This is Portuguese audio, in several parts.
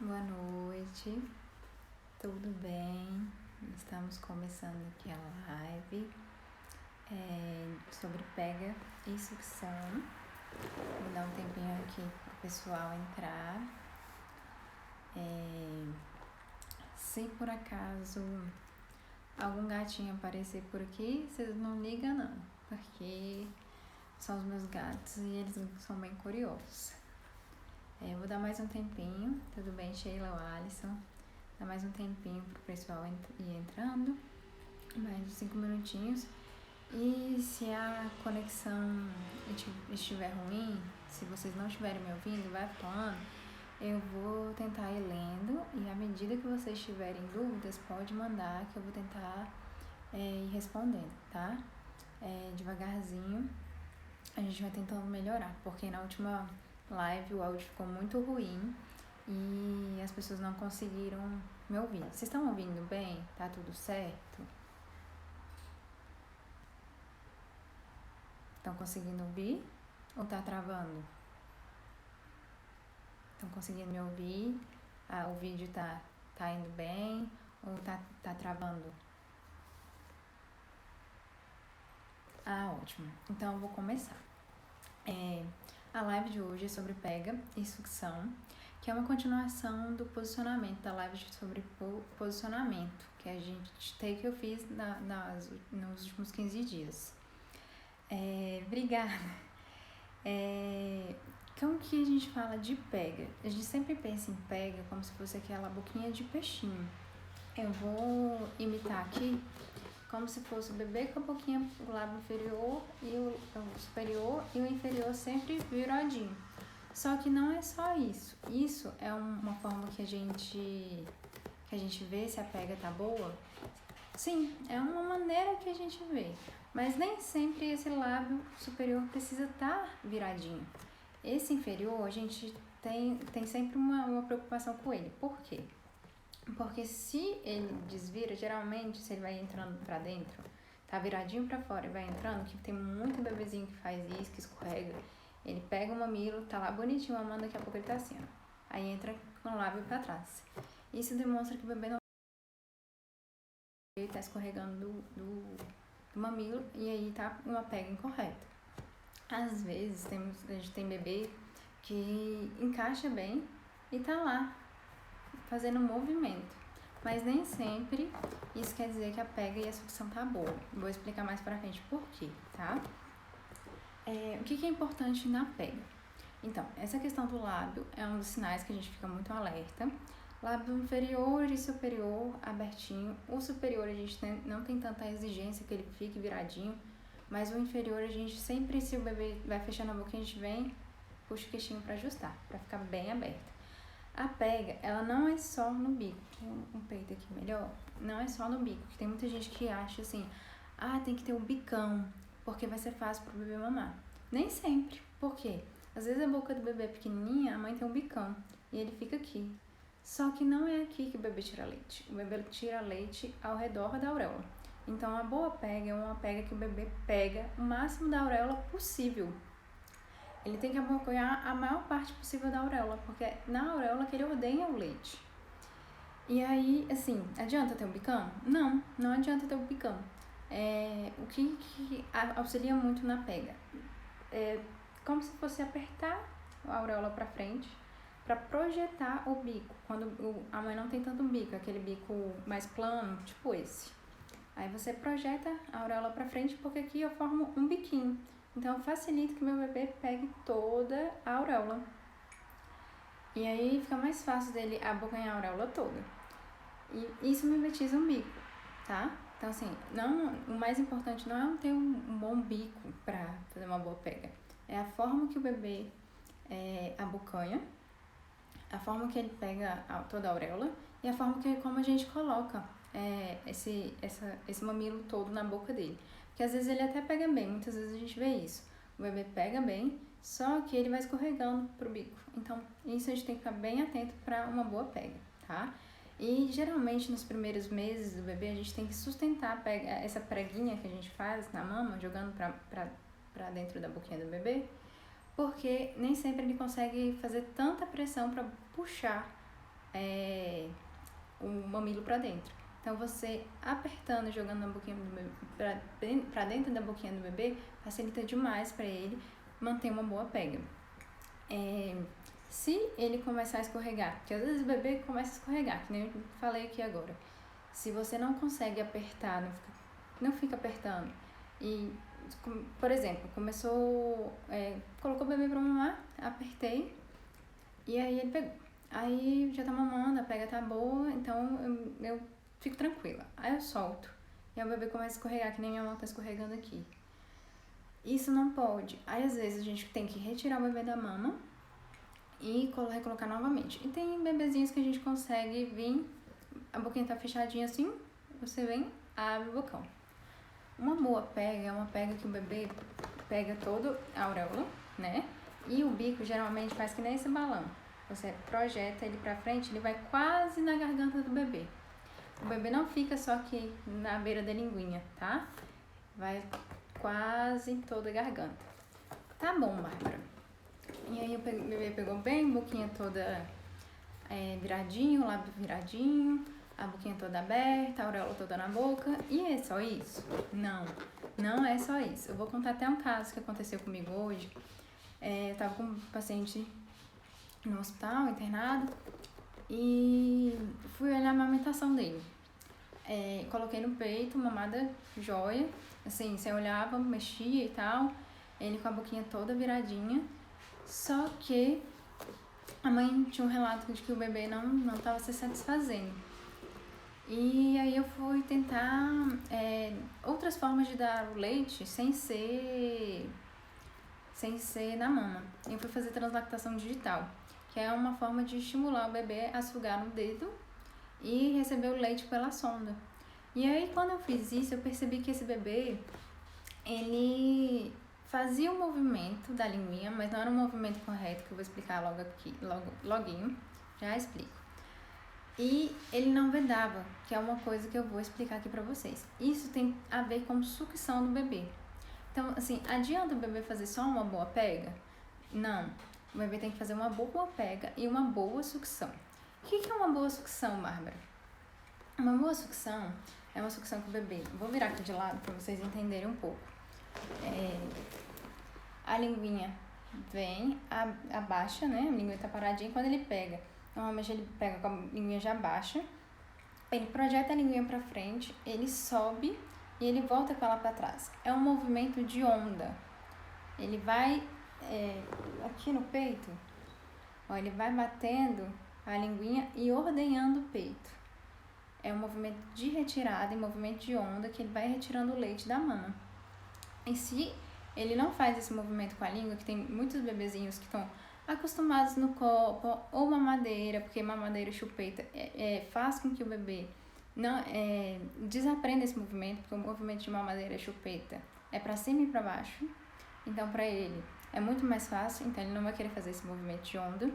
Boa noite, tudo bem? Estamos começando aqui a live sobre pega e sucção. Vou dar um tempinho aqui para o pessoal entrar. Se por acaso algum gatinho aparecer por aqui, vocês não ligam não, porque são os meus gatos e eles são bem curiosos. Vou dar mais um tempinho, tudo bem, Sheila ou Alisson? Dá mais um tempinho pro pessoal ir entrando, mais uns 5 minutinhos. E se a conexão estiver ruim, se vocês não estiverem me ouvindo, vai falando, eu vou tentar ir lendo e à medida que vocês tiverem dúvidas, pode mandar que eu vou tentar ir respondendo, tá? Devagarzinho a gente vai tentando melhorar, porque na última live o áudio ficou muito ruim e as pessoas não conseguiram me ouvir. Vocês estão ouvindo bem? Tá tudo certo? Estão conseguindo ouvir? Ou tá travando? Estão conseguindo me ouvir? O vídeo tá indo bem? Ou tá travando? Ótimo. Então eu vou começar. A live de hoje é sobre pega e sucção, que é uma continuação do posicionamento, da live sobre posicionamento, que eu fiz nos últimos 15 dias. Obrigada. Como que a gente fala de pega? A gente sempre pensa em pega como se fosse aquela boquinha de peixinho. Eu vou imitar aqui como se fosse o bebê com a boquinha, o lábio inferior e o superior e o inferior sempre viradinho. Só que não é só isso. Isso é uma forma que a gente vê se a pega tá boa. Sim, é uma maneira que a gente vê. Mas nem sempre esse lábio superior precisa estar viradinho. Esse inferior, a gente tem sempre uma preocupação com ele. Por quê? Porque se ele desvira, geralmente, se ele vai entrando pra dentro, tá viradinho pra fora e vai entrando, que tem muito bebezinho que faz isso, que escorrega, ele pega o mamilo, tá lá bonitinho, mamando, daqui a pouco ele tá assim, ó. Aí entra com o lábio pra trás. Isso demonstra que o bebê não tá escorregando do mamilo e aí tá uma pega incorreta. Às vezes, a gente tem bebê que encaixa bem e tá lá, fazendo movimento, mas nem sempre isso quer dizer que a pega e a sucção tá boa. Vou explicar mais pra frente por quê, tá? O que é importante na pega? Então, essa questão do lábio é um dos sinais que a gente fica muito alerta. Lábio inferior e superior abertinho. O superior a gente não tem tanta exigência que ele fique viradinho, mas o inferior a gente sempre, se o bebê vai fechando a boquinha, a gente vem, puxa o queixinho pra ajustar, pra ficar bem aberto. A pega, ela não é só no bico. Tem um peito aqui melhor. Não é só no bico, que tem muita gente que acha assim, tem que ter um bicão, porque vai ser fácil pro bebê mamar. Nem sempre. Por quê? Às vezes a boca do bebê é pequenininha, a mãe tem um bicão e ele fica aqui. Só que não é aqui que o bebê tira leite. O bebê tira leite ao redor da auréola. Então a boa pega é uma pega que o bebê pega o máximo da auréola possível. Ele tem que abocanhar a maior parte possível da auréola, porque é na auréola que ele ordenha o leite. E aí, assim, adianta ter um bicão? Não adianta ter um bicão. O que auxilia muito na pega? Como se fosse apertar a auréola pra frente, para projetar o bico. Quando a mãe não tem tanto bico, aquele bico mais plano, tipo esse. Aí você projeta a auréola pra frente, porque aqui eu formo um biquinho. Então, facilita que meu bebê pegue toda a auréola. E aí, fica mais fácil dele abocanhar a auréola toda. E isso mimetiza um bico, tá? Então, assim, o mais importante não é ter um bom bico pra fazer uma boa pega. É a forma que o bebê abocanha, a forma que ele pega toda a auréola e a forma como a gente coloca esse mamilo todo na boca dele. Porque às vezes ele até pega bem, muitas vezes a gente vê isso. O bebê pega bem, só que ele vai escorregando pro bico. Então, isso a gente tem que ficar bem atento para uma boa pega, tá? E geralmente nos primeiros meses do bebê a gente tem que sustentar essa preguinha que a gente faz na mama, jogando pra dentro da boquinha do bebê, porque nem sempre ele consegue fazer tanta pressão para puxar o mamilo para dentro. Então, você apertando, jogando na boquinha do bebê, para dentro da boquinha do bebê, facilita demais para ele manter uma boa pega. Se ele começar a escorregar, porque às vezes o bebê começa a escorregar, que nem eu falei aqui agora. Se você não consegue apertar, não fica apertando, e, por exemplo, colocou o bebê pra mamar, apertei, e aí ele pegou. Aí já tá mamando, a pega tá boa, então eu fico tranquila. Aí eu solto, e aí o bebê começa a escorregar, que nem minha mão tá escorregando aqui. Isso não pode. Aí às vezes a gente tem que retirar o bebê da mama e colocar novamente. E tem bebezinhos que a gente consegue vir, a boquinha tá fechadinha assim, você vem, abre o bocão. Uma boa pega é uma pega que o bebê pega todo a auréola, né? E o bico geralmente faz que nem esse balão. Você projeta ele pra frente, ele vai quase na garganta do bebê. O bebê não fica só aqui na beira da linguinha, tá? Vai quase em toda a garganta. Tá bom, Bárbara. E aí o bebê pegou bem, boquinha toda viradinho, lábio viradinho, a boquinha toda aberta, a auréola toda na boca. E é só isso? Não é só isso. Eu vou contar até um caso que aconteceu comigo hoje. Eu tava com um paciente no hospital, internado, e fui olhar a amamentação dele. Coloquei no peito, mamada jóia, assim, você olhava, mexia e tal, ele com a boquinha toda viradinha, só que a mãe tinha um relato de que o bebê não estava se satisfazendo. E aí eu fui tentar outras formas de dar o leite sem ser na mama. Eu fui fazer translactação digital, que é uma forma de estimular o bebê a sugar no dedo e receber o leite pela sonda. E aí quando eu fiz isso, eu percebi que esse bebê, ele fazia o movimento da linguinha, mas não era um movimento correto, que eu vou explicar loguinho, já explico. E ele não vedava, que é uma coisa que eu vou explicar aqui pra vocês. Isso tem a ver com sucção do bebê. Então, assim, adianta o bebê fazer só uma boa pega? Não. O bebê tem que fazer uma boa pega e uma boa sucção. O que é uma boa sucção, Bárbara? Uma boa sucção é uma sucção com o bebê. Vou virar aqui de lado para vocês entenderem um pouco. A linguinha vem, abaixa, né? A linguinha tá paradinha. Quando ele pega, normalmente ele pega com a linguinha já baixa. Ele projeta a linguinha para frente, ele sobe e ele volta com ela para trás. É um movimento de onda. Ele vai aqui no peito, ó, ele vai batendo a linguinha e ordenhando o peito. É um movimento de retirada e movimento de onda que ele vai retirando o leite da mama. E se ele não faz esse movimento com a língua, que tem muitos bebezinhos que estão acostumados no copo ou mamadeira, porque mamadeira e chupeta faz com que o bebê não desaprenda esse movimento, porque o movimento de mamadeira e chupeta é para cima e para baixo. Então, para ele é muito mais fácil, então ele não vai querer fazer esse movimento de onda.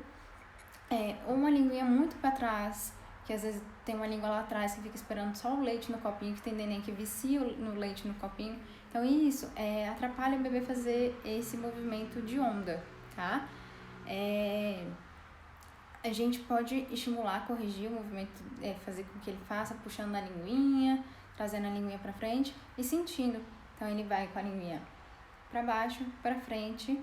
Uma linguinha muito para trás, que às vezes tem uma língua lá atrás que fica esperando só o leite no copinho, que tem neném que vicia no leite no copinho. Então, isso atrapalha o bebê fazer esse movimento de onda, tá? A gente pode estimular, corrigir o movimento, fazer com que ele faça, puxando a linguinha, trazendo a linguinha para frente e sentindo. Então, ele vai com a linguinha para baixo, para frente,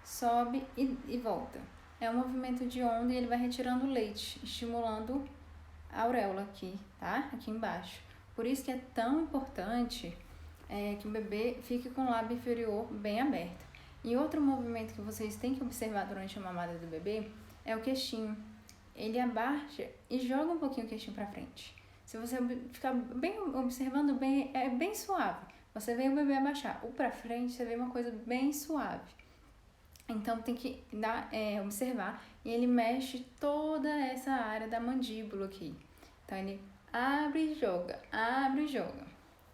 sobe e volta. É um movimento de onda e ele vai retirando o leite, estimulando a auréola aqui, tá? Aqui embaixo. Por isso que é tão importante que o bebê fique com o lábio inferior bem aberto. E outro movimento que vocês têm que observar durante a mamada do bebê é o queixinho. Ele abaixa e joga um pouquinho o queixinho para frente. Se você ficar bem observando bem, é bem suave. Você vê o bebê abaixar. O para frente, você vê uma coisa bem suave. Então, tem que observar. E ele mexe toda essa área da mandíbula aqui. Então, ele abre e joga,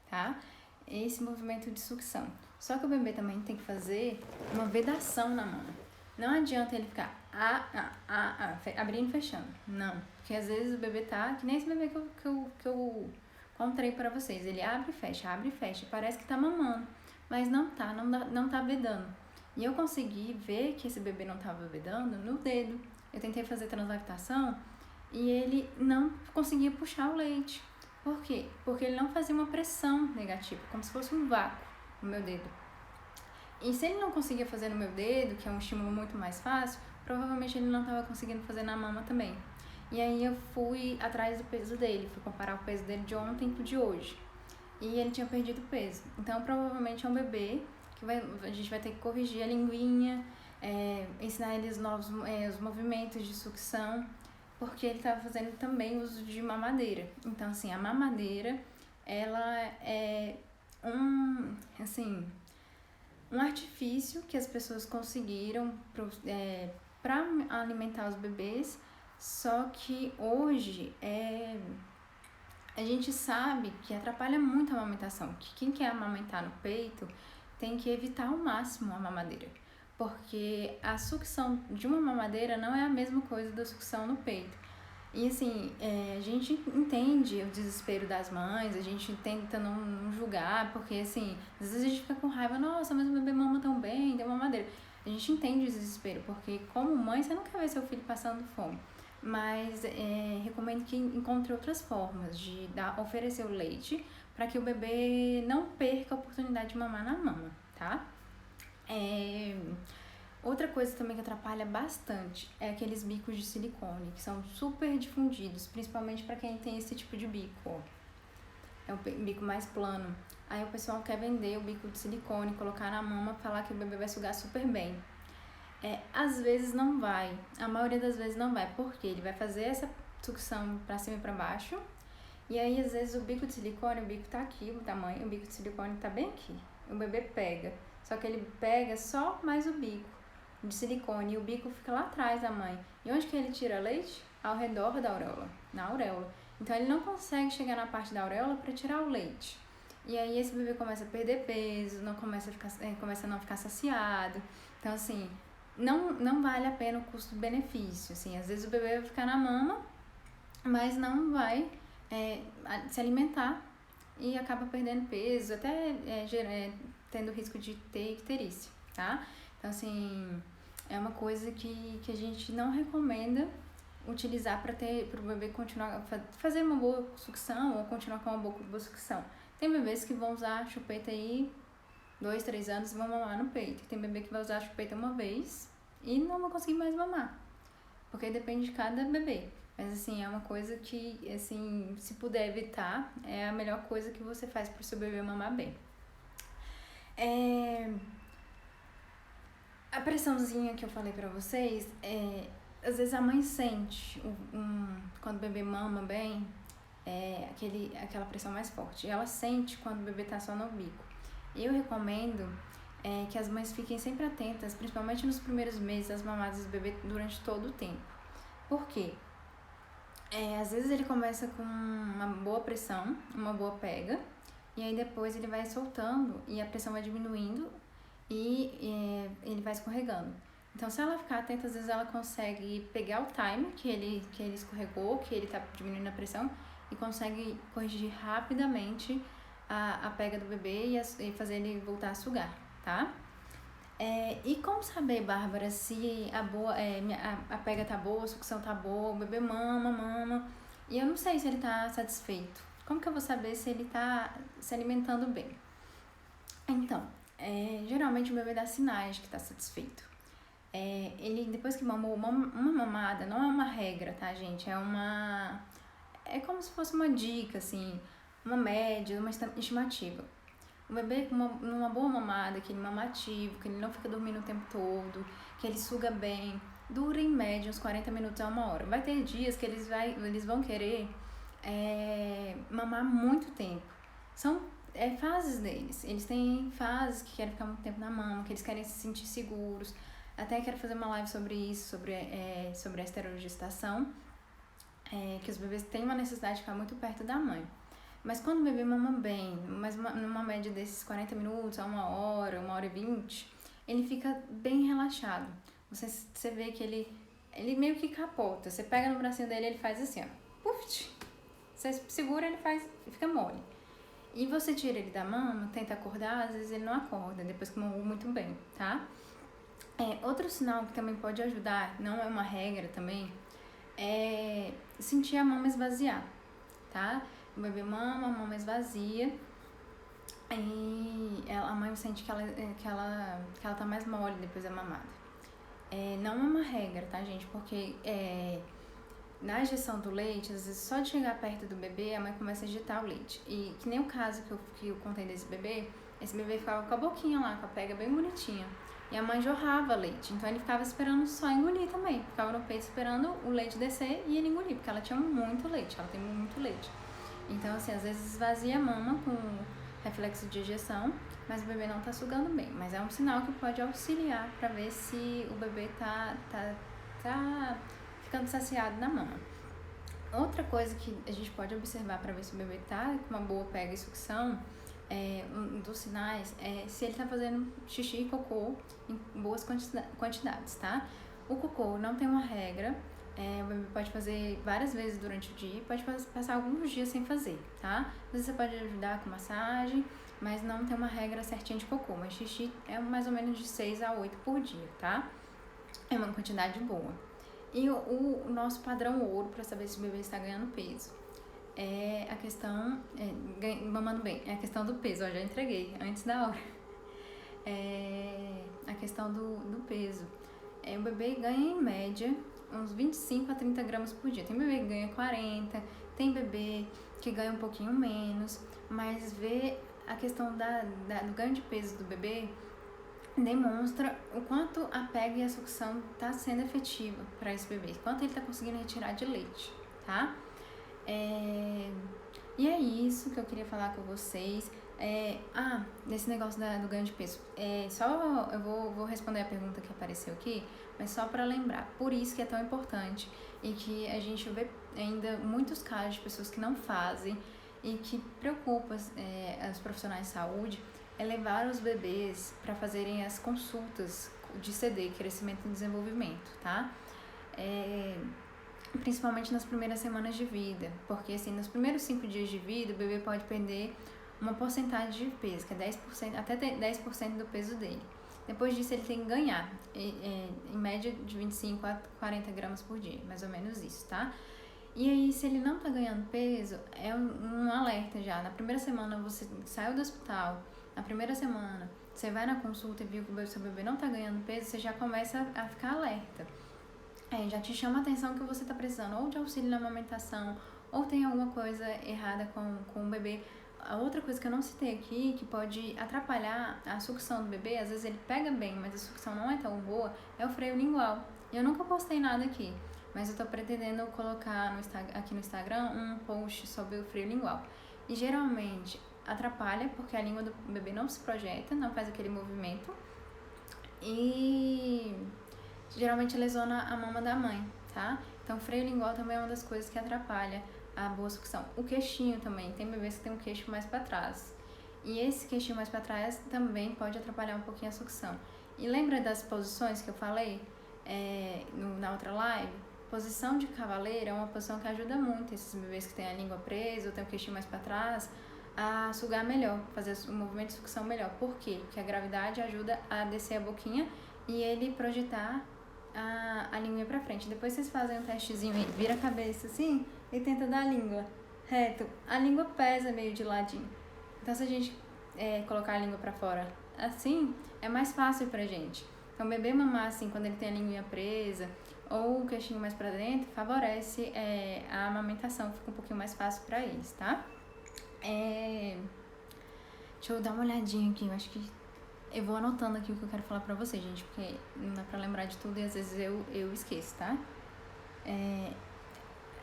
tá? Esse movimento de sucção. Só que o bebê também tem que fazer uma vedação na mão. Não adianta ele ficar abrindo e fechando. Não. Porque às vezes o bebê tá, que nem esse bebê que eu contei pra vocês. Ele abre e fecha. Parece que tá mamando. Mas não tá vedando. E eu consegui ver que esse bebê não tava vedando no dedo. Eu tentei fazer translactação e ele não conseguia puxar o leite. Por quê? Porque ele não fazia uma pressão negativa, como se fosse um vácuo no meu dedo. E se ele não conseguia fazer no meu dedo, que é um estímulo muito mais fácil, provavelmente ele não estava conseguindo fazer na mama também. E aí eu fui atrás do peso dele, fui comparar o peso dele de ontem com o de hoje. E ele tinha perdido peso. Então provavelmente é um bebê que a gente vai ter que corrigir a linguinha, ensinar ele os movimentos de sucção, porque ele estava fazendo também uso de mamadeira. Então assim, a mamadeira, ela é um artifício que as pessoas conseguiram para alimentar os bebês, só que hoje a gente sabe que atrapalha muito a amamentação, que quem quer amamentar no peito tem que evitar ao máximo a mamadeira, porque a sucção de uma mamadeira não é a mesma coisa da sucção no peito. E assim, a gente entende o desespero das mães, a gente tenta não julgar, porque assim, às vezes a gente fica com raiva, nossa, mas o bebê mama tão bem, deu mamadeira. A gente entende o desespero, porque como mãe você não quer ver seu filho passando fome. Mas recomendo que encontre outras formas de oferecer o leite para que o bebê não perca a oportunidade de mamar na mama, tá? Outra coisa também que atrapalha bastante é aqueles bicos de silicone, que são super difundidos, principalmente para quem tem esse tipo de bico, ó. É um bico mais plano. Aí o pessoal quer vender o bico de silicone, colocar na mama, falar que o bebê vai sugar super bem. Às vezes não vai, a maioria das vezes não vai, porque ele vai fazer essa sucção para cima e para baixo, e aí às vezes o bico de silicone, o bico tá aqui, o tamanho, o bico de silicone tá bem aqui, o bebê pega, só que ele pega só mais o bico de silicone e o bico fica lá atrás da mãe. E onde que ele tira leite? Ao redor da auréola, na auréola. Então ele não consegue chegar na parte da auréola para tirar o leite. E aí esse bebê começa a perder peso, começa a não ficar saciado. Então assim, não vale a pena o custo-benefício. Assim, às vezes o bebê vai ficar na mama, mas não vai se alimentar e acaba perdendo peso, até tendo risco de ter icterícia, tá? Então assim, é uma coisa que a gente não recomenda utilizar para o bebê continuar fazer uma boa sucção ou continuar com uma boa sucção. Tem bebês que vão usar a chupeta aí 2, 3 anos e vão mamar no peito. Tem bebê que vai usar a chupeta uma vez e não vai conseguir mais mamar, porque depende de cada bebê. Mas assim, é uma coisa que, assim, se puder evitar, é a melhor coisa que você faz para o seu bebê mamar bem. A pressãozinha que eu falei pra vocês, às vezes a mãe sente, quando o bebê mama bem, aquela pressão mais forte. E ela sente quando o bebê tá só no bico. Eu recomendo que as mães fiquem sempre atentas, principalmente nos primeiros meses das mamadas do bebê durante todo o tempo. Por quê? Às vezes ele começa com uma boa pressão, uma boa pega, e aí depois ele vai soltando e a pressão vai diminuindo e ele vai escorregando. Então, se ela ficar atenta, às vezes ela consegue pegar o time que ele escorregou, que ele tá diminuindo a pressão, e consegue corrigir rapidamente a pega do bebê e fazer ele voltar a sugar, tá? E como saber, Bárbara, se a pega tá boa, a sucção tá boa, o bebê mama, e eu não sei se ele tá satisfeito. Como que eu vou saber se ele tá se alimentando bem? Então, geralmente o bebê dá sinais de que tá satisfeito. Ele, depois que mamou uma mamada, não é uma regra, tá, gente? É como se fosse uma dica, assim, uma média, uma estimativa. O bebê com uma boa mamada, que ele mama ativo, que ele não fica dormindo o tempo todo, que ele suga bem, dura em média uns 40 minutos a 1 hora. Vai ter dias que eles vão querer mamar muito tempo. São fases deles. Eles têm fases que querem ficar muito tempo na mama, que eles querem se sentir seguros. Até quero fazer uma live sobre isso, sobre a esterogestação, que os bebês têm uma necessidade de ficar muito perto da mãe. Mas quando o bebê mama bem, mas numa média desses 40 minutos a 1 hora, 1h20, ele fica bem relaxado. Você vê que ele meio que capota. Você pega no bracinho dele, ele faz assim, ó. Puf! Você segura, ele fica mole. E você tira ele da mama, tenta acordar, às vezes ele não acorda, depois que mamou muito bem, tá? Outro sinal que também pode ajudar, não é uma regra também, sentir a mama esvaziar, tá? O bebê mama, a mama esvazia e a mãe sente que ela tá mais mole depois da mamada. Não é uma regra, tá, gente? Porque na injeção do leite, às vezes só de chegar perto do bebê, a mãe começa a injetar o leite. E que nem o caso que eu contei desse bebê, esse bebê ficava com a boquinha lá, com a pega bem bonitinha. E a mãe jorrava leite, então ele ficava esperando só engolir também. Ficava no peito esperando o leite descer e ele engolir, porque ela tinha muito leite, ela tem muito leite. Então, assim, às vezes esvazia a mama com reflexo de ejeção, mas o bebê não tá sugando bem. Mas é um sinal que pode auxiliar para ver se o bebê tá ficando saciado na mama. Outra coisa que a gente pode observar para ver se o bebê tá com uma boa pega e sucção, um dos sinais é se ele tá fazendo xixi e cocô em boas quantidades, tá? O cocô não tem uma regra, o bebê pode fazer várias vezes durante o dia, pode passar alguns dias sem fazer, tá? Às vezes você pode ajudar com massagem, mas não tem uma regra certinha de cocô, mas xixi é mais ou menos de 6 a 8 por dia, tá? É uma quantidade boa. E o nosso padrão ouro para saber se o bebê está ganhando peso é a questão, mamando bem, é a questão do peso, ó, já entreguei antes da hora. A questão do peso. O bebê ganha em média uns 25 a 30 gramas por dia. Tem bebê que ganha 40, tem bebê que ganha um pouquinho menos, mas ver a questão do ganho de peso do bebê demonstra o quanto a pega e a sucção está sendo efetiva para esse bebê, quanto ele está conseguindo retirar de leite, tá? E é isso que eu queria falar com vocês. Desse negócio do ganho de peso. Só eu vou responder a pergunta que apareceu aqui, mas só para lembrar. Por isso que é tão importante e que a gente vê ainda muitos casos de pessoas que não fazem e que preocupa os profissionais de saúde levar os bebês para fazerem as consultas de CD, crescimento e desenvolvimento, tá? Principalmente nas primeiras semanas de vida, porque assim, nos primeiros 5 dias de vida, o bebê pode perder uma porcentagem de peso, que é 10%, até 10% do peso dele. Depois disso, ele tem que ganhar, em média de 25 a 40 gramas por dia, mais ou menos isso, tá? E aí, se ele não tá ganhando peso, é um alerta já. Na primeira semana, você saiu do hospital, na primeira semana, você vai na consulta e viu que o seu bebê não tá ganhando peso, você já começa a ficar alerta. Já te chama a atenção que você tá precisando ou de auxílio na amamentação, ou tem alguma coisa errada com o bebê. A outra coisa que eu não citei aqui, que pode atrapalhar a sucção do bebê, às vezes ele pega bem, mas a sucção não é tão boa, é o freio lingual. E eu nunca postei nada aqui, mas eu tô pretendendo colocar aqui no Instagram um post sobre o freio lingual. E geralmente atrapalha porque a língua do bebê não se projeta, não faz aquele movimento e geralmente lesiona a mama da mãe, tá? Então freio lingual também é uma das coisas que atrapalha a boa sucção. O queixinho também, tem bebês que tem um queixo mais para trás. E esse queixinho mais para trás também pode atrapalhar um pouquinho a sucção. E lembra das posições que eu falei na outra live? Posição de cavaleiro é uma posição que ajuda muito esses bebês que têm a língua presa ou tem o queixinho mais para trás a sugar melhor, fazer o movimento de sucção melhor. Por quê? Porque a gravidade ajuda a descer a boquinha e ele projetar a língua pra frente. Depois vocês fazem um testezinho aí, vira a cabeça assim e tenta dar a língua reto. A língua pesa meio de ladinho. Então se a gente colocar a língua pra fora assim, é mais fácil pra gente. Então o bebê mamar assim quando ele tem a linguinha presa ou o queixinho mais pra dentro, favorece a amamentação, fica um pouquinho mais fácil pra eles, tá? Deixa eu dar uma olhadinha aqui, eu acho que eu vou anotando aqui o que eu quero falar pra vocês, gente, porque não dá pra lembrar de tudo e às vezes eu esqueço, tá?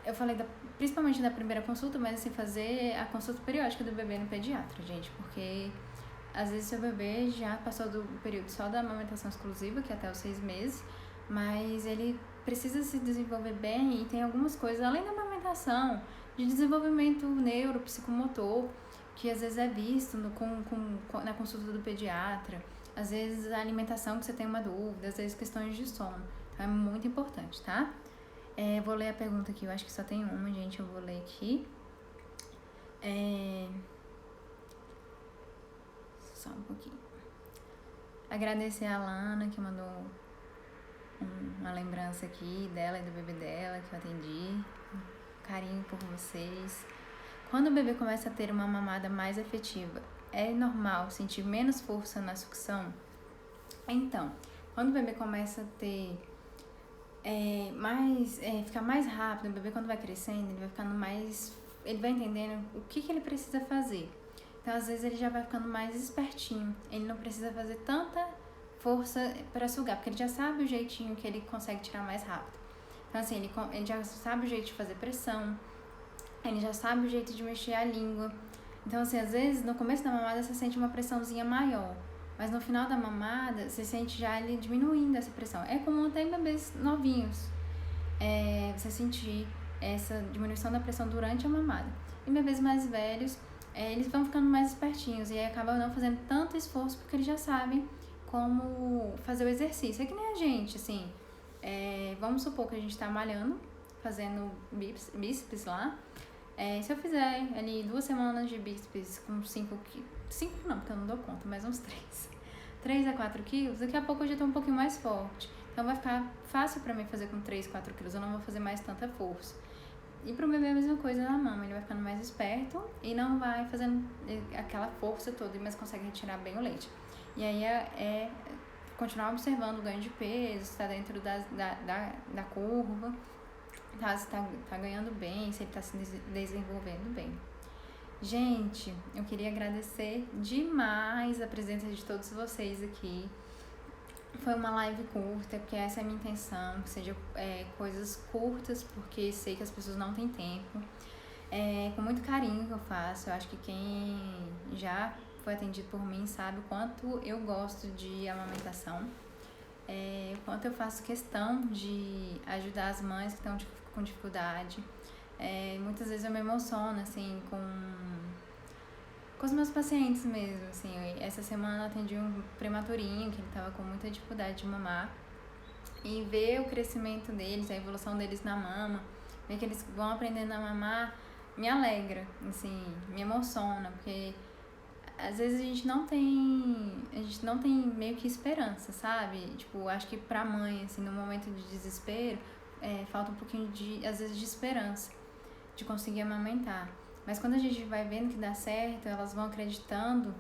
Eu falei principalmente da primeira consulta, mas assim, fazer a consulta periódica do bebê no pediatra, gente, porque às vezes seu bebê já passou do período só da amamentação exclusiva, que é até os 6 meses, mas ele precisa se desenvolver bem e tem algumas coisas, além da amamentação, de desenvolvimento neuropsicomotor, que às vezes é visto na consulta do pediatra, às vezes a alimentação que você tem uma dúvida, às vezes questões de sono. Então é muito importante, tá? Vou ler a pergunta aqui, eu acho que só tem uma, gente, eu vou ler aqui. Só um pouquinho. Agradecer a Lana, que mandou uma lembrança aqui dela e do bebê dela que eu atendi. Carinho por vocês. Quando o bebê começa a ter uma mamada mais efetiva, é normal sentir menos força na sucção? Então, quando o bebê começa a ter ficar mais rápido, o bebê quando vai crescendo, ele vai ficando mais, ele vai entendendo o que ele precisa fazer. Então, às vezes ele já vai ficando mais espertinho, ele não precisa fazer tanta força para sugar, porque ele já sabe o jeitinho que ele consegue tirar mais rápido. Então, assim, ele já sabe o jeito de fazer pressão, ele já sabe o jeito de mexer a língua. Então, assim, às vezes no começo da mamada você sente uma pressãozinha maior, mas no final da mamada você sente já ele diminuindo essa pressão. É comum até em bebês novinhos você sentir essa diminuição da pressão durante a mamada. Em bebês mais velhos, eles vão ficando mais espertinhos e aí acabam não fazendo tanto esforço porque eles já sabem como fazer o exercício. É que nem a gente, assim, vamos supor que a gente tá malhando, fazendo bíceps lá. Se eu fizer ali 2 semanas de bíceps com 5 quilos, 5 não, porque eu não dou conta, mas uns 3 a 4 quilos, daqui a pouco eu já tô um pouquinho mais forte. Então vai ficar fácil pra mim fazer com 3, 4 quilos, eu não vou fazer mais tanta força. E pro bebê é a mesma coisa na mama, ele vai ficando mais esperto e não vai fazendo aquela força toda, mas consegue retirar bem o leite. E aí continuar observando o ganho de peso, se tá dentro da curva, se tá ganhando bem, se ele tá se desenvolvendo bem. Gente, eu queria agradecer demais a presença de todos vocês aqui. Foi uma live curta, porque essa é a minha intenção, que seja coisas curtas, porque sei que as pessoas não têm tempo. Com muito carinho que eu faço. Eu acho que quem já foi atendido por mim sabe o quanto eu gosto de amamentação. O quanto eu faço questão de ajudar as mães que estão com dificuldade. Muitas vezes eu me emociono, assim, com os meus pacientes mesmo, assim. Essa semana eu atendi um prematurinho, que ele tava com muita dificuldade de mamar. E ver o crescimento deles, a evolução deles na mama, ver que eles vão aprendendo a mamar, me alegra, assim, me emociona, porque às vezes a gente não tem meio que esperança, sabe? Tipo, acho que pra mãe, assim, no momento de desespero, falta um pouquinho às vezes, de esperança de conseguir amamentar. Mas quando a gente vai vendo que dá certo, elas vão acreditando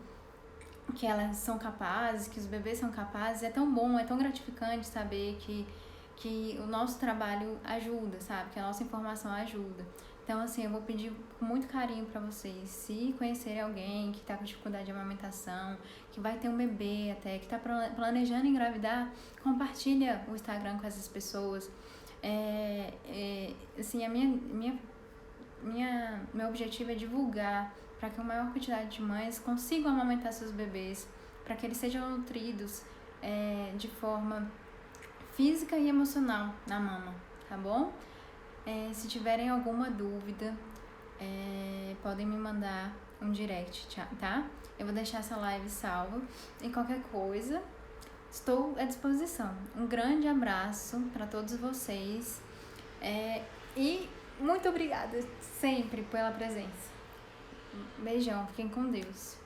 que elas são capazes, que os bebês são capazes, é tão bom, é tão gratificante saber que o nosso trabalho ajuda, sabe? Que a nossa informação ajuda. Então, assim, eu vou pedir com muito carinho pra vocês, se conhecerem alguém que tá com dificuldade de amamentação, que vai ter um bebê até, que tá planejando engravidar, compartilha o Instagram com essas pessoas. Assim, meu objetivo é divulgar para que a maior quantidade de mães consigam amamentar seus bebês, para que eles sejam nutridos de forma física e emocional na mama, tá bom? Se tiverem alguma dúvida, podem me mandar um direct, tá? Eu vou deixar essa live salva e qualquer coisa, estou à disposição. Um grande abraço para todos vocês e muito obrigada sempre pela presença. Beijão, fiquem com Deus.